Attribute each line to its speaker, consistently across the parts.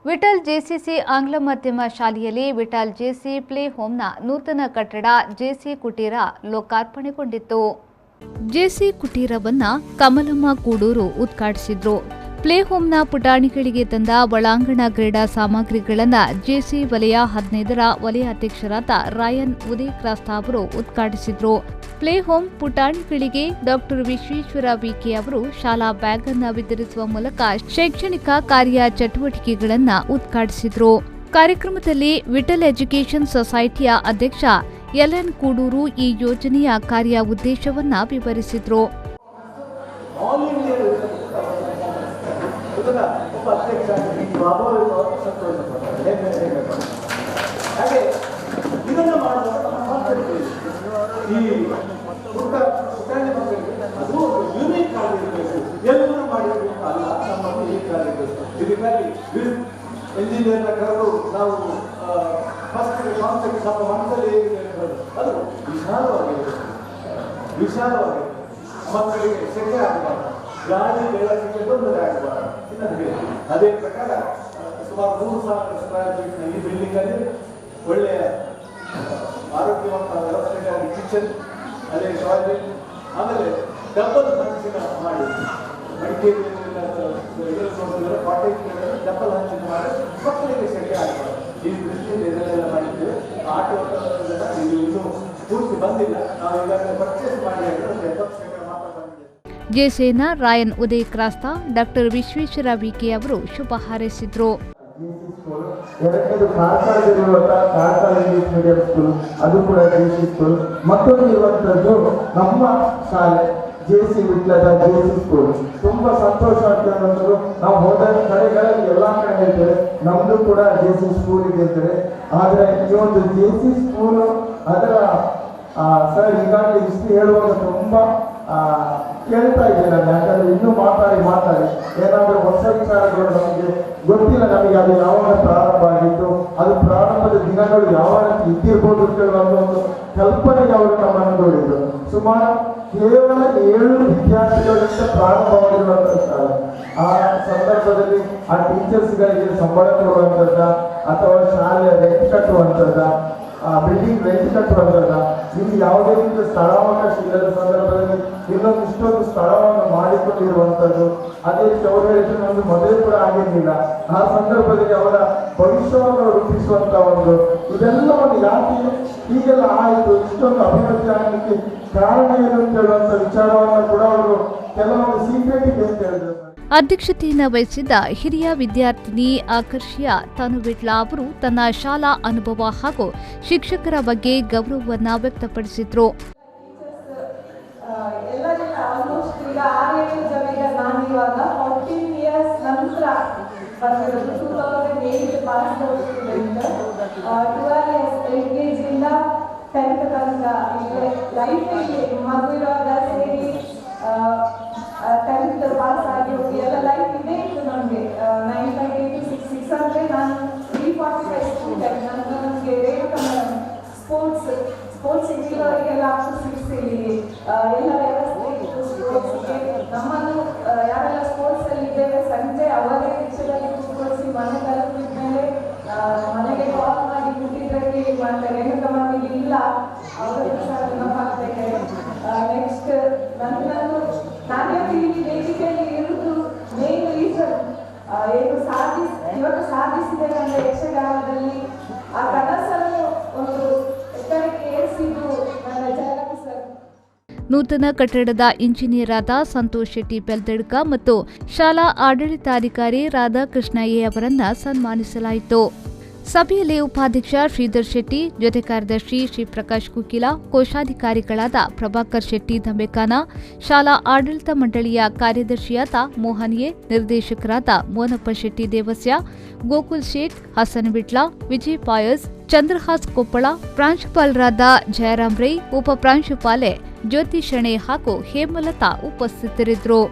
Speaker 1: Vithal JCC ಆಂಗ್ಲ ಮಾಧ್ಯಮ ಶಾಲೆಯಲ್ಲಿ ವಿಠಲ್ ಜೆಸಿ ಪ್ಲೇ ಹೋಮ್ನ ನೂತನ ಕಟ್ಟಡ ಜೆಸಿ ಕುಟೀರ ಲೋಕಾರ್ಪಣೆಗೊಂಡಿತ್ತು. ಜೆಸಿ ಕುಟೀರವನ್ನು ಕಮಲಮ್ಮ ಕೂಡೂರು ಉದ್ಘಾಟಿಸಿದ್ರು. ಪ್ಲೇ ಹೋಮ್ನ ಪುಟಾಣಿಗಳಿಗೆ ತಂದ ಒಳಾಂಗಣ ಕ್ರೀಡಾ ಸಾಮಗ್ರಿಗಳನ್ನು ಜೆಸಿ ವಲಯ 15ರ ವಲಯ ಅಧ್ಯಕ್ಷರಾದ ರಾಯನ್ ಉದಯಕ್ರಾಸ್ತ ಅವರು ಉದ್ಘಾಟಿಸಿದ್ರು. ಪ್ಲೇ ಹೋಮ್ ಪುಟಾಣಿಗಳಿಗೆ ಡಾಕ್ಟರ್ ವಿಶ್ವೇಶ್ವರ ವಿಕೆ ಅವರು ಶಾಲಾ ಬ್ಯಾಗ್ ಅನ್ನು ವಿತರಿಸುವ ಮೂಲಕ ಶೈಕ್ಷಣಿಕ ಕಾರ್ಯ ಚಟುವಟಿಕೆಗಳನ್ನು ಉದ್ಘಾಟಿಸಿದ್ರು. ಕಾರ್ಯಕ್ರಮದಲ್ಲಿ ವಿಠಲ್ ಎಜುಕೇಷನ್ ಸೊಸೈಟಿಯ ಅಧ್ಯಕ್ಷ ಎಲ್ಎನ್ ಕೂಡೂರು ಈ ಯೋಜನೆಯ ಕಾರ್ಯ ಉದ್ದೇಶವನ್ನ ವಿವರಿಸಿದ್ರು.
Speaker 2: ಎಂಜಿನಿಯರ್ನ ಕರೆದು ನಾವು ಫಸ್ಟ್ ಕಾನ್ಸೆಪ್ಟ್ ನಮ್ಮ ಮನಸ್ಸಲ್ಲಿ ಅದು ವಿಶಾಲವಾಗಿ ಮಕ್ಕಳಿಗೆ ಸೆಕೆ ಆಗಬಾರ್ದು, ಗಾಳಿ ಬೆಳಕಿಗೆ ತೊಂದರೆ ಆಗಬಾರ್ದು. ಅದೇ ಪ್ರಕಾರ ಸುಮಾರು 3,000 ಸ್ಕ್ವೇರ್ ಫೀಟ್ನ ಈ ಬಿಲ್ಡಿಂಗ್ ಅಲ್ಲಿ ಒಳ್ಳೆಯ ಆರೋಗ್ಯವಂತ ವ್ಯವಸ್ಥೆಗಾಗಿ ಕಿಚನ್, ಅದೇ ಟಾಯ್ಲೆಟ್, ಆಮೇಲೆ ಡಬಲ್ ಹಂಚಿನ ಮಾಡಿ ಮಡಿಕೇರಿ ಕಾಟೇಜ್ ಡಬಲ್ ಹಂಚಿನ ಮಾಡಿ ಮಕ್ಕಳಿಗೆ ಸೆಕೆ ಆಗಬಾರ್ದು. ಈ ದೃಷ್ಟಿಯಿಂದ ಇದನ್ನೆಲ್ಲ ಮಾಡಿದ್ದೇವೆ. ಆಟೋ ಇದು ಇನ್ನೂ ಪೂರ್ತಿ ಬಂದಿಲ್ಲ, ನಾವು ಈಗಾಗಲೇ ಪರ್ಚೇಸ್ ಮಾಡಿ 70% ಮಾತ್ರ ಬಂದಿದೆ.
Speaker 1: ಜೆಸಿನ ರಾಯನ್ ಉದಯಕ್ರಾಸ್ತ ಡಾಕ್ಟರ್ ವಿಶ್ವೇಶ್ವರ ವಿಕೆ ಅವರು ಶುಭ ಹಾರೈಸಿದ್ರು.
Speaker 3: ಎರಡನೇದು ಕಾರ್ಕಳದಲ್ಲಿರುವಂತಹ ಕಾರ್ಕಳ ಇಂಗ್ಲಿಷ್ ಮೀಡಿಯಂ ಸ್ಕೂಲ್, ಅದು ಕೂಡ ಜೆಸಿ ಸ್ಕೂಲ್. ಮತ್ತೊಂದು ಇರುವಂತದ್ದು ನಮ್ಮ ಶಾಲೆ ಜೆಸಿ ವಿಟ್ಲದ ಜೆಸಿ ಸ್ಕೂಲ್. ತುಂಬಾ ಸಂತೋಷ ಆಗ್ತದೆ. ನಾವು ಹೋದ ಕಡೆಗಳಲ್ಲಿ ಎಲ್ಲಾ ಕಡೆ ಹೇಳ್ತೇವೆ ನಮ್ದು ಕೂಡ ಜೆಸಿ ಸ್ಕೂಲ್ ಇದೆ ಅಂತೇಳಿ. ಆದ್ರೆ ಈ ಒಂದು ಜೆಸಿ ಸ್ಕೂಲ್ ಅದರ ಸರ್ ಈಗಾಗಲೇ ಇಷ್ಟು ಹೇಳುವಾಗ ತುಂಬಾ ಕೇಳ್ತಾ ಇದ್ದೇನೆ ನಾನು. ಯಾಕಂದ್ರೆ ಇನ್ನೂ ಮಾತಾಡಿ ಏನಾದರೂ ಹೊಸ ವಿಚಾರಗಳು ನಮಗೆ ಗೊತ್ತಿಲ್ಲ. ನಮಗೆ ಅದು ಯಾವಾಗ ಪ್ರಾರಂಭ ಆಗಿತ್ತು, ಅದು ಪ್ರಾರಂಭದ ದಿನಗಳು ಯಾವಾಗ ಇದ್ದಿರ್ಬೋದು ಅಂತ ಹೇಳುವ ಒಂದು ಕಲ್ಪನೆಗೆ ಅವರು ನಮ್ಮನ್ನು ನೋಡಿದ್ರು. ಸುಮಾರು ಕೇವಲ 7 ವಿದ್ಯಾರ್ಥಿಗಳಿಂದ ಪ್ರಾರಂಭವಾಗಿರುವಂತಹ ಶಾಲೆ. ಆ ಸಂದರ್ಭದಲ್ಲಿ ಆ ಟೀಚರ್ಸ್ಗಳಿಗೆ ಸಂಬಳ ಕೊಡುವಂಥದ್ದ ಅಥವಾ ಶಾಲೆ ರೆಂಟ್ ಕಟ್ಟುವಂಥದ್ದ, ಬಿಲ್ಡಿಂಗ್ ರೆಂಟ್ ಕಟ್ಟುವಂಥದ್ದ, ಇಲ್ಲಿ ಯಾವುದೇ ರೀತಿಯ ಸ್ಥಳಾವಕಾಶ ಇಲ್ಲದ ಸಂದರ್ಭದಲ್ಲಿ ಇಷ್ಟೊಂದು ಸ್ಥಳವನ್ನು ಮಾಡಿಕೊಂಡಿರುವಂಥದ್ದು. ಅದೇ ರೀತಿ ಅವರು ಹೇಳಿದ್ರೆ ನಮ್ದು ಮದುವೆ ಕೂಡ ಆಗಿರಲಿಲ್ಲ. ಆ ಸಂದರ್ಭದಲ್ಲಿ ಅವರ ಭವಿಷ್ಯವನ್ನು ರೂಪಿಸುವಂತ ಒಂದು ಇದೆಲ್ಲವನ್ನು ಯಾಕೆ ಹೀಗೆಲ್ಲ ಆಯಿತು, ಇಷ್ಟೊಂದು ಅಭಿವೃದ್ಧಿ ಆಗಲಿಕ್ಕೆ ಕಾರಣ ಏನು ಅಂತ ಹೇಳುವಂತ ವಿಚಾರವನ್ನು ಕೂಡ ಅವರು ಕೆಲವೊಂದು ಸೀಕ್ರೆಟ್ ಇದೆ ಅಂತ ಹೇಳಿದ್ರು.
Speaker 1: ಅಧ್ಯಕ್ಷತೆಯನ್ನು ವಹಿಸಿದ್ದ ಹಿರಿಯ ವಿದ್ಯಾರ್ಥಿನಿ ಆಕರ್ಷಿಯ ತನುವಿಟ್ಲ ಅವರು ತನ್ನ ಶಾಲಾ ಅನುಭವ ಹಾಗೂ ಶಿಕ್ಷಕರ ಬಗ್ಗೆ ಗೌರವವನ್ನು ವ್ಯಕ್ತಪಡಿಸಿದ್ರು.
Speaker 4: ಪಾಸ್ ಆಗಿ ಹೋಗಿ ಎಲ್ಲ ಲೈಫ್ ಇದೆ ಇತ್ತು ನಮಗೆ. 958 to 600 ನಾನು 345 ಸ್ಟೂಡೆಂಟ್. ನನಗೆ ಸ್ಪೋರ್ಟ್ಸ್ ಇದ್ದವರಿಗೆಲ್ಲ ಅಪ್ ಟು 6 ಇಲ್ಲಿ ಎಲ್ಲ ವ್ಯವಸ್ಥೆ ಇತ್ತು ಸ್ಪೋರ್ಟ್ಸ್ಗೆ. ನಮ್ಮನ್ನು ಯಾರೆಲ್ಲ ಸ್ಪೋರ್ಟ್ಸ್ ಅಲ್ಲಿ ಇದ್ದೇವೆ ಸಂಜೆ ಅವರೇ ರಿಕ್ಷದಲ್ಲಿ ಕೂತ್ಕೊಳಿಸಿ ಮನೆ ತಲುಪಿದ್ಮೇಲೆ ಮನೆಗೆ ಕಾಲ್ ಮಾಡಿ ಕೂತಿದ್ರಲ್ಲಿ ಮತ್ತೆ ರೇಣುಕಾ ಮನೆಗೆ ಇಲ್ಲ ಅವರ ವಿಚಾರ ನೆನಪಾಗ್ತದೆ. ನೆಕ್ಸ್ಟ್ ನಾನೇ ಇಲ್ಲಿ ವೇದಿಕೆಯಲ್ಲಿ ಇರುವುದು ಮೇನ್ ರೀಸನ್ ಏನು ಇವಾಗ ಸಾಧಿಸಿದ್ದೇನೆ ಅಂದ್ರೆ ಯಕ್ಷಗಾನದಲ್ಲಿ ಆ ಕನಸನ್ನು ಒಂದು ಎತ್ತರಕ್ಕೆ ಏರಿಸಿದ್ದು ನನ್ನ ಜಗತ್ತು ಸರ್.
Speaker 1: ನೂತನ ಕಟ್ಟಡದ ಇಂಜಿನಿಯರ್ ಆದ ಸಂತೋಷ್ ಶೆಟ್ಟಿ ಬೆಲ್ದಡ್ಕ ಮತ್ತು ಶಾಲಾ ಆಡಳಿತಾಧಿಕಾರಿ ರಾಧಾಕೃಷ್ಣ ಎ ಅವರನ್ನ ಸನ್ಮಾನಿಸಲಾಯಿತು. ಸಭೆಯಲ್ಲಿ ಉಪಾಧ್ಯಕ್ಷ ಶ್ರೀಧರ್ ಶೆಟ್ಟಿ, ಜೊತೆ ಕಾರ್ಯದರ್ಶಿ ಶ್ರೀ ಪ್ರಕಾಶ್ ಕುಕಿಲ, ಕೋಶಾಧಿಕಾರಿಗಳಾದ ಪ್ರಭಾಕರ್ ಶೆಟ್ಟಿ ದಂಬೆಕಾನ, ಶಾಲಾ ಆಡಳಿತ ಮಂಡಳಿಯ ಕಾರ್ಯದರ್ಶಿಯಾದ ಮೋಹನ್ ಎ, ನಿರ್ದೇಶಕರಾದ ಮೋನಪ್ಪ ಶೆಟ್ಟಿ ದೇವಸ್ಯ, ಗೋಕುಲ್ ಶೇಟ್, ಹಸನ್ ವಿಟ್ಲ, ವಿಜಯ್ ಪಾಯಸ್, ಚಂದ್ರಹಾಸ್ ಕೊಪ್ಪಳ, ಪ್ರಾಂಶುಪಾಲರಾದ ಜಯರಾಮ್ ರೈ, ಉಪ ಪ್ರಾಂಶುಪಾಲೆ ಜ್ಯೋತಿ ಶೆಣೆ ಹಾಗೂ ಹೇಮಲತಾ ಉಪಸ್ಥಿತರಿದ್ದರು.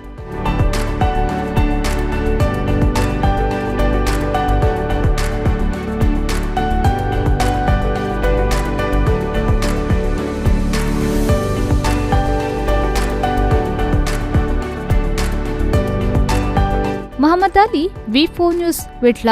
Speaker 1: ಮೊಹಮ್ಮದ್ ಅಲಿ, ವಿ4 ನ್ಯೂಸ್, ವಿಟ್ಲ.